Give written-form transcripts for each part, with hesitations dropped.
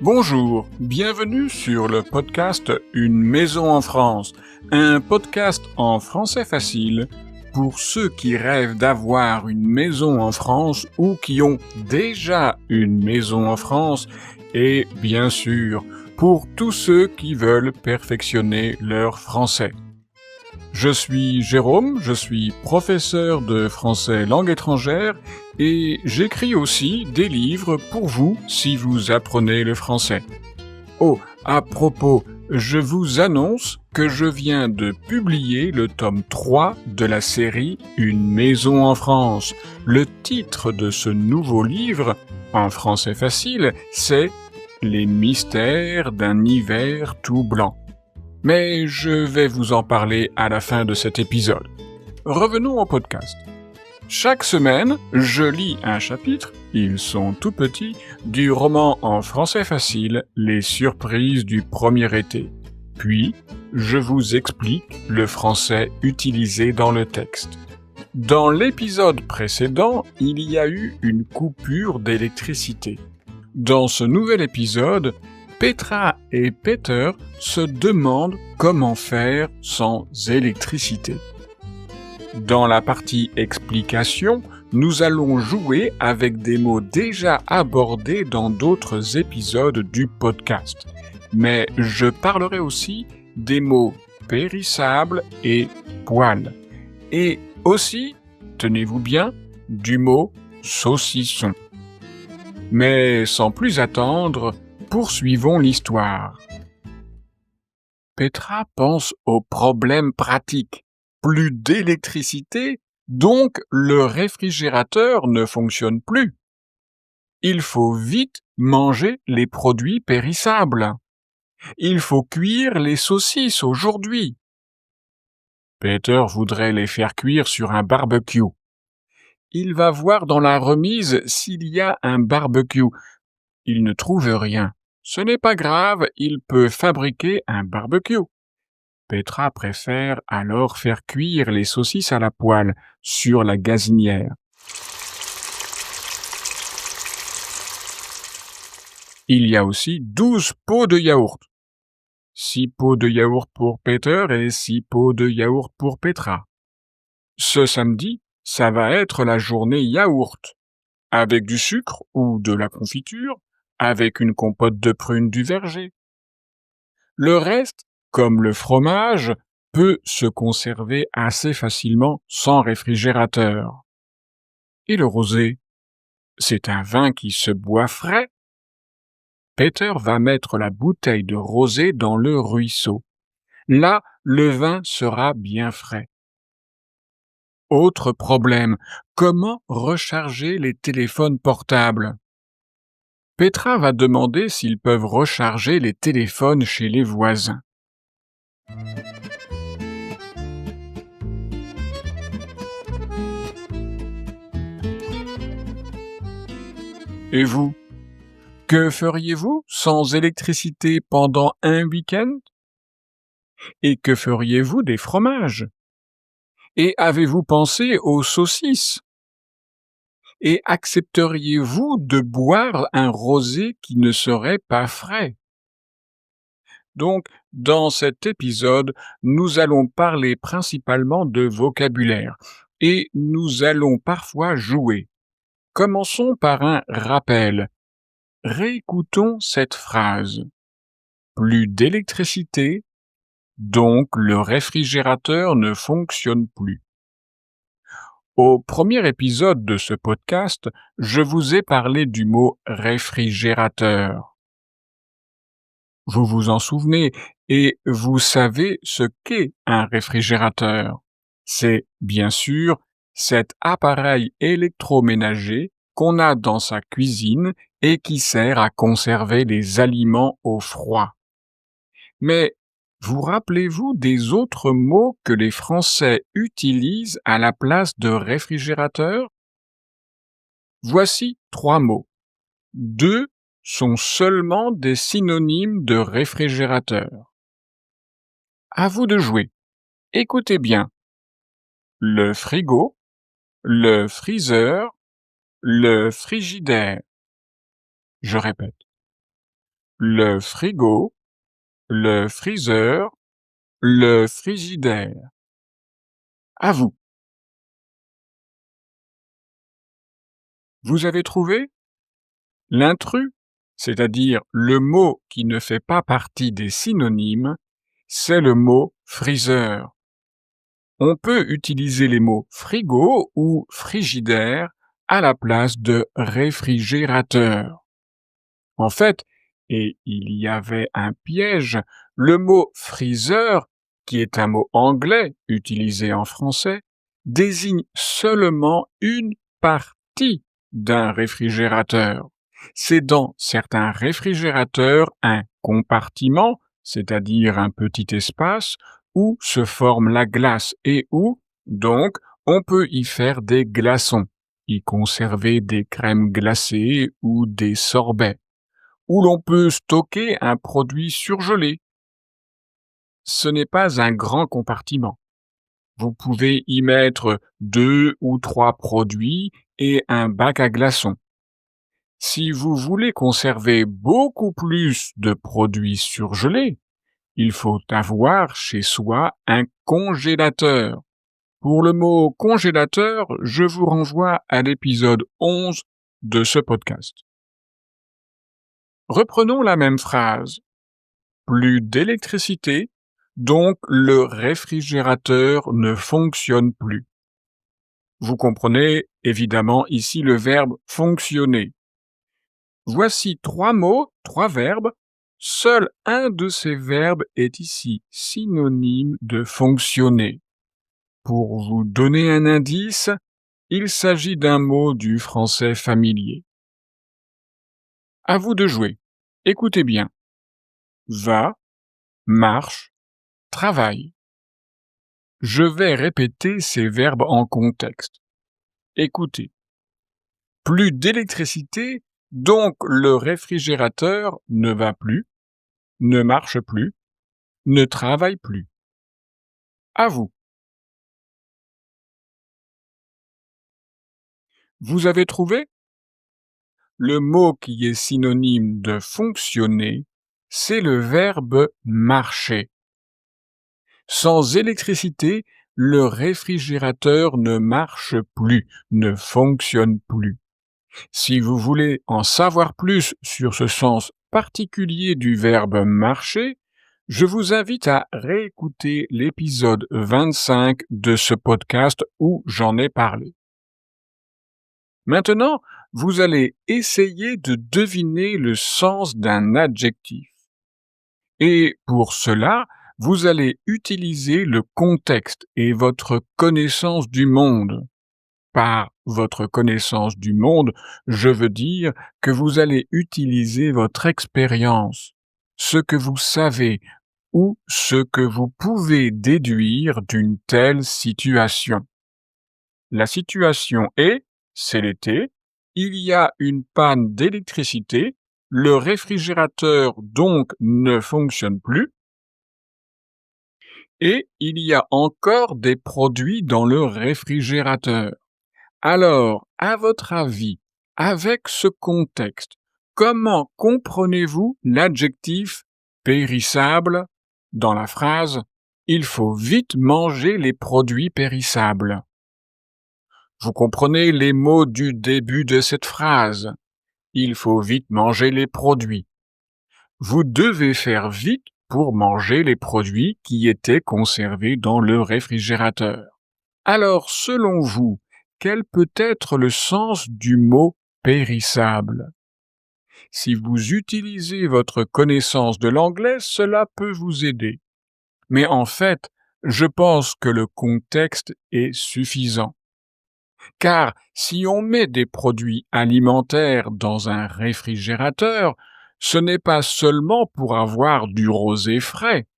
Bonjour, bienvenue sur le podcast Une maison en France, un podcast en français facile pour ceux qui rêvent d'avoir une maison en France ou qui ont déjà une maison en France et bien sûr pour tous ceux qui veulent perfectionner leur français. Je suis Jérôme, je suis professeur de français langue étrangère et j'écris aussi des livres pour vous si vous apprenez le français. Oh, à propos, je vous annonce que je viens de publier le tome 3 de la série Une maison en France. Le titre de ce nouveau livre, en français facile, c'est Les mystères d'un hiver tout blanc. Mais je vais vous en parler à la fin de cet épisode. Revenons au podcast. Chaque semaine, je lis un chapitre, ils sont tout petits, du roman en français facile Les surprises du premier été. Puis, je vous explique le français utilisé dans le texte. Dans l'épisode précédent, il y a eu une coupure d'électricité. Dans ce nouvel épisode, Petra et Peter se demandent comment faire sans électricité. Dans la partie explication, nous allons jouer avec des mots déjà abordés dans d'autres épisodes du podcast. Mais je parlerai aussi des mots périssable et poêle. Et aussi, tenez-vous bien, du mot saucisson. Mais sans plus attendre, poursuivons l'histoire. Petra pense au problème pratique. Plus d'électricité, donc le réfrigérateur ne fonctionne plus. Il faut vite manger les produits périssables. Il faut cuire les saucisses aujourd'hui. Peter voudrait les faire cuire sur un barbecue. Il va voir dans la remise s'il y a un barbecue. Il ne trouve rien. Ce n'est pas grave, il peut fabriquer un barbecue. Petra préfère alors faire cuire les saucisses à la poêle, sur la gazinière. Il y a aussi 12 pots de yaourt. 6 pots de yaourt pour Peter et 6 pots de yaourt pour Petra. Ce samedi, ça va être la journée yaourt, avec du sucre ou de la confiture, avec une compote de prunes du verger. Le reste, comme le fromage, peut se conserver assez facilement sans réfrigérateur. Et le rosé, c'est un vin qui se boit frais. Peter va mettre la bouteille de rosé dans le ruisseau. Là, le vin sera bien frais. Autre problème, comment recharger les téléphones portables? Petra va demander s'ils peuvent recharger les téléphones chez les voisins. Et vous? Que feriez-vous sans électricité pendant un week-end? Et que feriez-vous des fromages? Et avez-vous pensé aux saucisses? Et accepteriez-vous de boire un rosé qui ne serait pas frais? Donc, dans cet épisode, nous allons parler principalement de vocabulaire et nous allons parfois jouer. Commençons par un rappel. Réécoutons cette phrase. Plus d'électricité, donc le réfrigérateur ne fonctionne plus. Au premier épisode de ce podcast, je vous ai parlé du mot réfrigérateur. Vous vous en souvenez et vous savez ce qu'est un réfrigérateur. C'est, bien sûr, cet appareil électroménager qu'on a dans sa cuisine et qui sert à conserver les aliments au froid. Mais vous rappelez-vous des autres mots que les Français utilisent à la place de réfrigérateur? Voici 3 mots. 2 sont seulement des synonymes de réfrigérateur. À vous de jouer. Écoutez bien. Le frigo, le freezer, le frigidaire. Je répète. le frigo, le freezer, le frigidaire. À vous. Vous avez trouvé? L'intrus, c'est-à-dire le mot qui ne fait pas partie des synonymes, c'est le mot freezer. On peut utiliser les mots frigo ou frigidaire à la place de réfrigérateur. En fait, et il y avait un piège, le mot freezer, qui est un mot anglais utilisé en français, désigne seulement une partie d'un réfrigérateur. C'est dans certains réfrigérateurs un compartiment, c'est-à-dire un petit espace, où se forme la glace et où, donc, on peut y faire des glaçons, y conserver des crèmes glacées ou des sorbets, où l'on peut stocker un produit surgelé. Ce n'est pas un grand compartiment. Vous pouvez y mettre 2 ou 3 produits et un bac à glaçons. Si vous voulez conserver beaucoup plus de produits surgelés, il faut avoir chez soi un congélateur. Pour le mot congélateur, je vous renvoie à l'épisode 11 de ce podcast. Reprenons la même phrase. Plus d'électricité, donc le réfrigérateur ne fonctionne plus. Vous comprenez évidemment ici le verbe fonctionner. Voici 3 mots, 3 verbes. Seul un de ces verbes est ici synonyme de fonctionner. Pour vous donner un indice, il s'agit d'un mot du français familier. À vous de jouer. Écoutez bien. Va, marche, travaille. Je vais répéter ces verbes en contexte. Écoutez. Plus d'électricité, donc le réfrigérateur ne va plus, ne marche plus, ne travaille plus. À vous. Vous avez trouvé? Le mot qui est synonyme de fonctionner, c'est le verbe marcher. Sans électricité, le réfrigérateur ne marche plus, ne fonctionne plus. Si vous voulez en savoir plus sur ce sens particulier du verbe marcher, je vous invite à réécouter l'épisode 25 de ce podcast où j'en ai parlé. Maintenant, vous allez essayer de deviner le sens d'un adjectif. Et pour cela, vous allez utiliser le contexte et votre connaissance du monde. Par votre connaissance du monde, je veux dire que vous allez utiliser votre expérience, ce que vous savez ou ce que vous pouvez déduire d'une telle situation. La situation est, c'est l'été, il y a une panne d'électricité, le réfrigérateur donc ne fonctionne plus, et il y a encore des produits dans le réfrigérateur. Alors, à votre avis, avec ce contexte, comment comprenez-vous l'adjectif périssable dans la phrase « Il faut vite manger les produits périssables ». Vous comprenez les mots du début de cette phrase. Il faut vite manger les produits. Vous devez faire vite pour manger les produits qui étaient conservés dans le réfrigérateur. Alors, selon vous, quel peut être le sens du mot périssable? Si vous utilisez votre connaissance de l'anglais, cela peut vous aider. Mais en fait, je pense que le contexte est suffisant. Car si on met des produits alimentaires dans un réfrigérateur, ce n'est pas seulement pour avoir du rosé frais,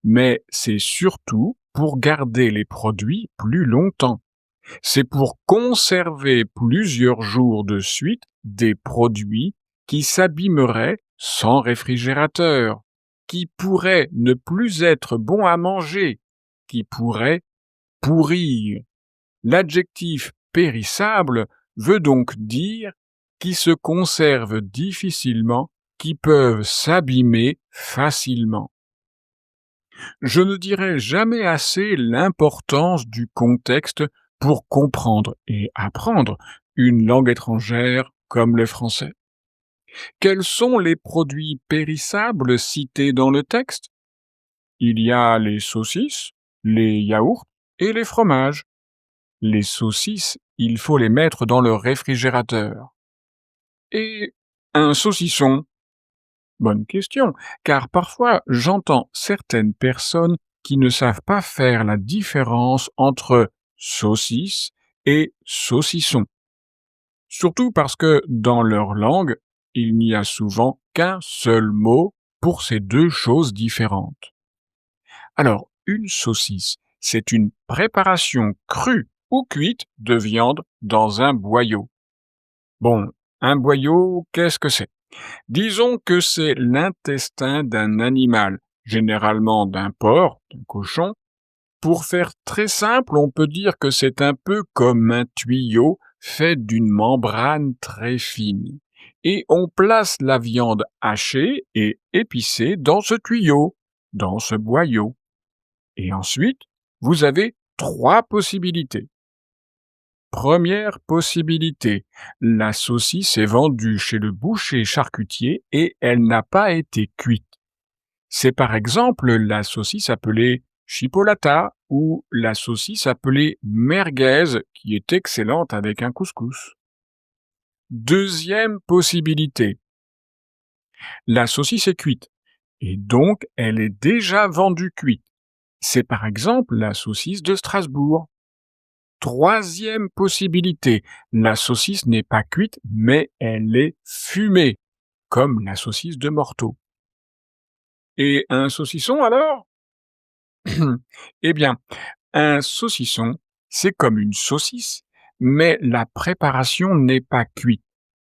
mais c'est surtout pour garder les produits plus longtemps. C'est pour conserver plusieurs jours de suite des produits qui s'abîmeraient sans réfrigérateur, qui pourraient ne plus être bons à manger, qui pourraient pourrir. L'adjectif périssable veut donc dire qui se conserve difficilement qui peuvent s'abîmer facilement. Je ne dirai jamais assez l'importance du contexte pour comprendre et apprendre une langue étrangère comme le français. Quels sont les produits périssables cités dans le texte? Il y a les saucisses, les yaourts et les fromages. Les saucisses, il faut les mettre dans le réfrigérateur. Et un saucisson? Bonne question, car parfois j'entends certaines personnes qui ne savent pas faire la différence entre saucisse et saucisson. Surtout parce que dans leur langue, il n'y a souvent qu'un seul mot pour ces deux choses différentes. Alors, une saucisse, c'est une préparation crue ou cuite de viande dans un boyau. Bon, un boyau, qu'est-ce que c'est? Disons que c'est l'intestin d'un animal, généralement d'un porc, d'un cochon. Pour faire très simple, on peut dire que c'est un peu comme un tuyau fait d'une membrane très fine. Et on place la viande hachée et épicée dans ce tuyau, dans ce boyau. Et ensuite, vous avez 3 possibilités. Première possibilité, la saucisse est vendue chez le boucher charcutier et elle n'a pas été cuite. C'est par exemple la saucisse appelée chipolata ou la saucisse appelée merguez qui est excellente avec un couscous. Deuxième possibilité, la saucisse est cuite et donc elle est déjà vendue cuite. C'est par exemple la saucisse de Strasbourg. Troisième possibilité, la saucisse n'est pas cuite, mais elle est fumée, comme la saucisse de Morteau. Et un saucisson alors? Eh bien, un saucisson, c'est comme une saucisse, mais la préparation n'est pas cuite.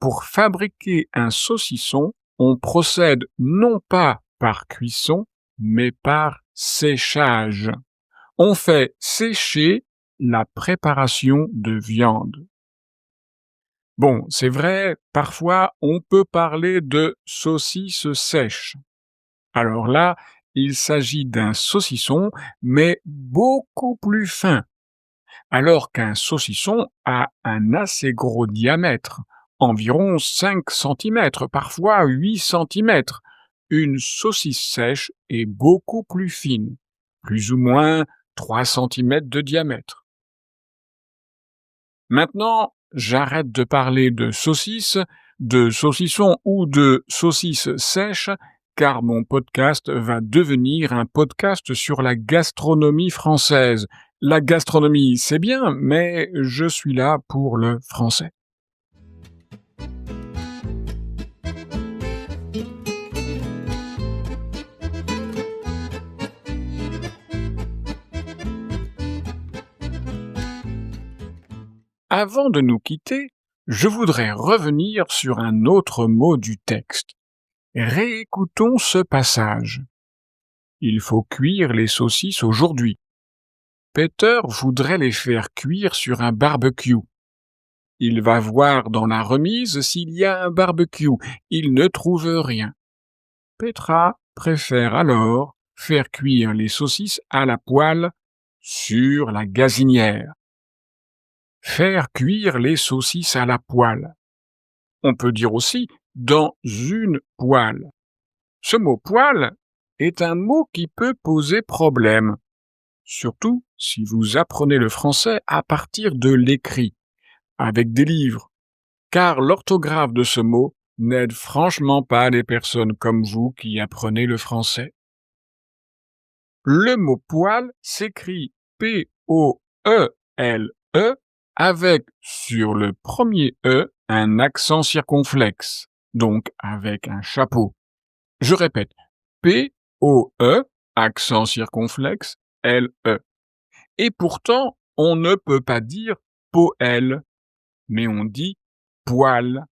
Pour fabriquer un saucisson, on procède non pas par cuisson, mais par séchage. On fait sécher la préparation de viande. Bon, c'est vrai, parfois on peut parler de saucisse sèche. Alors là, il s'agit d'un saucisson, mais beaucoup plus fin, alors qu'un saucisson a un assez gros diamètre, environ 5 cm, parfois 8 cm. Une saucisse sèche est beaucoup plus fine, plus ou moins 3 cm de diamètre. Maintenant, j'arrête de parler de saucisses, de saucissons ou de saucisses sèches, car mon podcast va devenir un podcast sur la gastronomie française. La gastronomie, c'est bien, mais je suis là pour le français. Avant de nous quitter, je voudrais revenir sur un autre mot du texte. Réécoutons ce passage. Il faut cuire les saucisses aujourd'hui. Peter voudrait les faire cuire sur un barbecue. Il va voir dans la remise s'il y a un barbecue. Il ne trouve rien. Petra préfère alors faire cuire les saucisses à la poêle sur la gazinière. Faire cuire les saucisses à la poêle. On peut dire aussi dans une poêle. Ce mot poêle est un mot qui peut poser problème, surtout si vous apprenez le français à partir de l'écrit, avec des livres, car l'orthographe de ce mot n'aide franchement pas les personnes comme vous qui apprenez le français. Le mot poêle s'écrit P-O-E-L-E avec sur le premier E un accent circonflexe, donc avec un chapeau. Je répète, P-O-E, accent circonflexe, L-E. Et pourtant, on ne peut pas dire poêle, mais on dit poêle,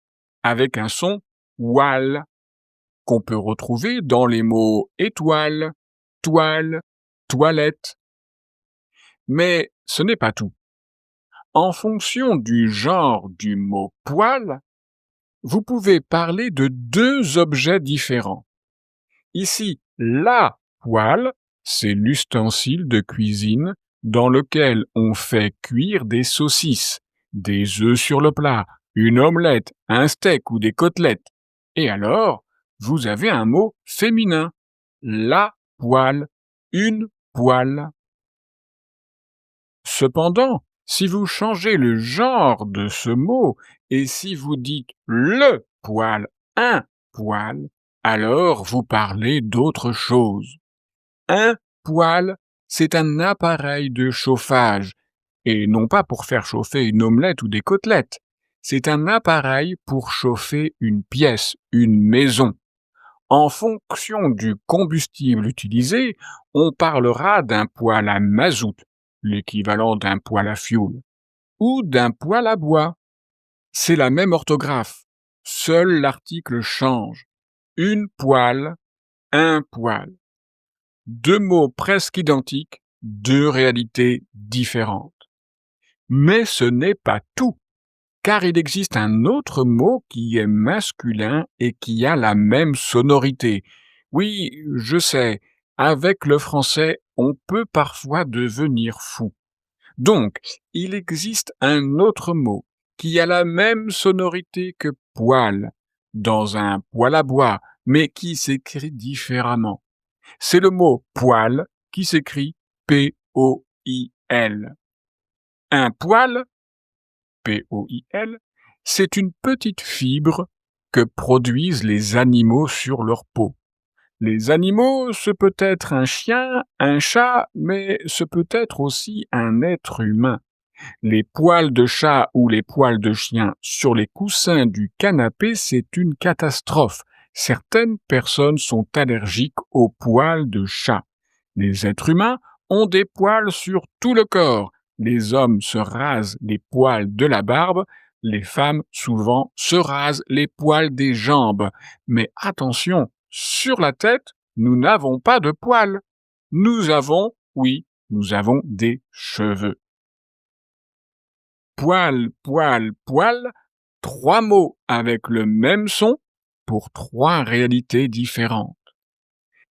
avec un son oual, qu'on peut retrouver dans les mots étoile, toile, toilette. Mais ce n'est pas tout. En fonction du genre du mot poêle, vous pouvez parler de deux objets différents. Ici, la poêle, c'est l'ustensile de cuisine dans lequel on fait cuire des saucisses, des œufs sur le plat, une omelette, un steak ou des côtelettes. Et alors, vous avez un mot féminin. La poêle, une poêle. Cependant, si vous changez le genre de ce mot et si vous dites le poêle, un poêle, alors vous parlez d'autre chose. Un poêle, c'est un appareil de chauffage, et non pas pour faire chauffer une omelette ou des côtelettes. C'est un appareil pour chauffer une pièce, une maison. En fonction du combustible utilisé, on parlera d'un poêle à mazout, l'équivalent d'un poêle à fioul, ou d'un poêle à bois. C'est la même orthographe, seul l'article change. Une poêle, un poêle. Deux mots presque identiques, deux réalités différentes. Mais ce n'est pas tout, car il existe un autre mot qui est masculin et qui a la même sonorité. Oui, je sais, avec le français, on peut parfois devenir fou. Donc, il existe un autre mot qui a la même sonorité que poêle, dans un poêle à bois, mais qui s'écrit différemment. C'est le mot poêle qui s'écrit P-O-I-L. Un poêle, P-O-I-L, c'est une petite fibre que produisent les animaux sur leur peau. Les animaux, ce peut être un chien, un chat, mais ce peut être aussi un être humain. Les poils de chat ou les poils de chien sur les coussins du canapé, c'est une catastrophe. Certaines personnes sont allergiques aux poils de chat. Les êtres humains ont des poils sur tout le corps. Les hommes se rasent les poils de la barbe, les femmes souvent se rasent les poils des jambes. Mais attention, sur la tête, nous n'avons pas de poils. Nous avons des cheveux. Poil, poil, poil, trois mots avec le même son pour trois réalités différentes.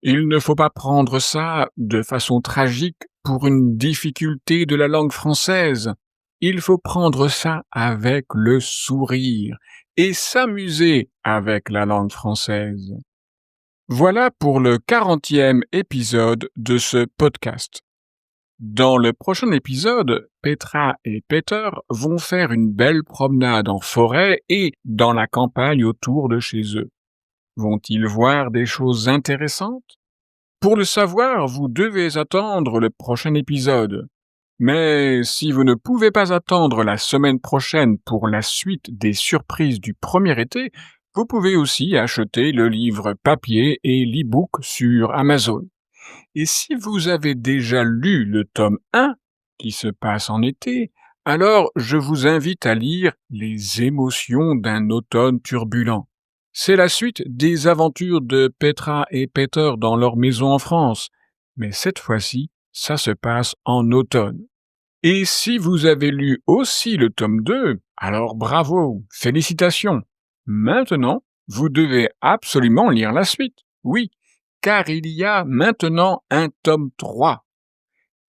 Il ne faut pas prendre ça de façon tragique pour une difficulté de la langue française. Il faut prendre ça avec le sourire et s'amuser avec la langue française. Voilà pour le 40e épisode de ce podcast. Dans le prochain épisode, Petra et Peter vont faire une belle promenade en forêt et dans la campagne autour de chez eux. Vont-ils voir des choses intéressantes? Pour le savoir, vous devez attendre le prochain épisode. Mais si vous ne pouvez pas attendre la semaine prochaine pour la suite des surprises du premier été, vous pouvez aussi acheter le livre papier et l'e-book sur Amazon. Et si vous avez déjà lu le tome 1, qui se passe en été, alors je vous invite à lire Les émotions d'un automne turbulent. C'est la suite des aventures de Petra et Peter dans leur maison en France, mais cette fois-ci, ça se passe en automne. Et si vous avez lu aussi le tome 2, alors bravo, félicitations. Maintenant, vous devez absolument lire la suite. Oui, car il y a maintenant un tome 3.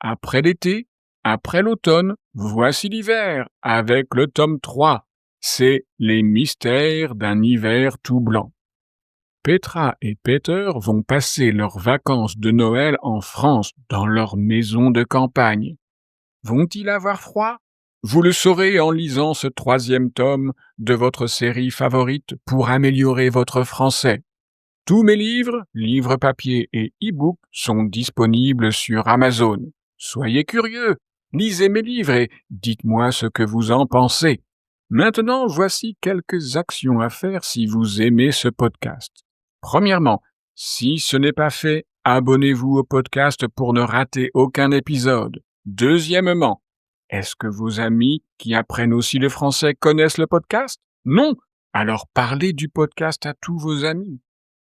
Après l'été, après l'automne, voici l'hiver, avec le tome 3. C'est Les mystères d'un hiver tout blanc. Petra et Peter vont passer leurs vacances de Noël en France, dans leur maison de campagne. Vont-ils avoir froid? Vous le saurez en lisant ce 3e tome de votre série favorite pour améliorer votre français. Tous mes livres, livres papier et e-book sont disponibles sur Amazon. Soyez curieux, lisez mes livres et dites-moi ce que vous en pensez. Maintenant, voici quelques actions à faire si vous aimez ce podcast. Premièrement, si ce n'est pas fait, abonnez-vous au podcast pour ne rater aucun épisode. Deuxièmement, est-ce que vos amis qui apprennent aussi le français connaissent le podcast? Non? Alors parlez du podcast à tous vos amis.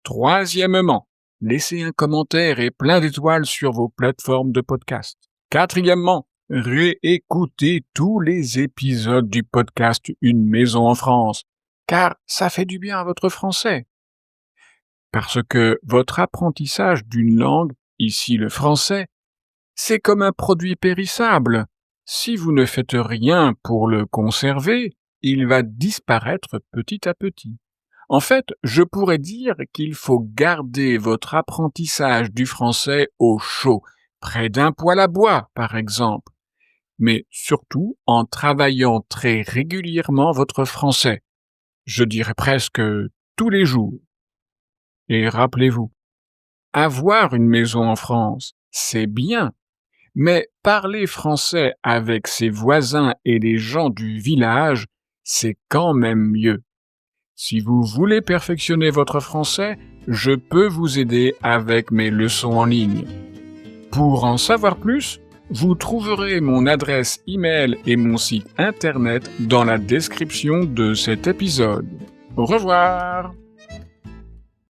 Troisièmement, laissez un commentaire et plein d'étoiles sur vos plateformes de podcast. Quatrièmement, réécoutez tous les épisodes du podcast Une maison en France. car ça fait du bien à votre français. Parce que votre apprentissage d'une langue, ici le français, c'est comme un produit périssable. Si vous ne faites rien pour le conserver, il va disparaître petit à petit. En fait, je pourrais dire qu'il faut garder votre apprentissage du français au chaud, près d'un poêle à bois, par exemple, mais surtout en travaillant très régulièrement votre français. Je dirais presque tous les jours. Et rappelez-vous, avoir une maison en France, c'est bien, mais parler français avec ses voisins et les gens du village, c'est quand même mieux. Si vous voulez perfectionner votre français, je peux vous aider avec mes leçons en ligne. Pour en savoir plus, vous trouverez mon adresse e-mail et mon site internet dans la description de cet épisode. Au revoir!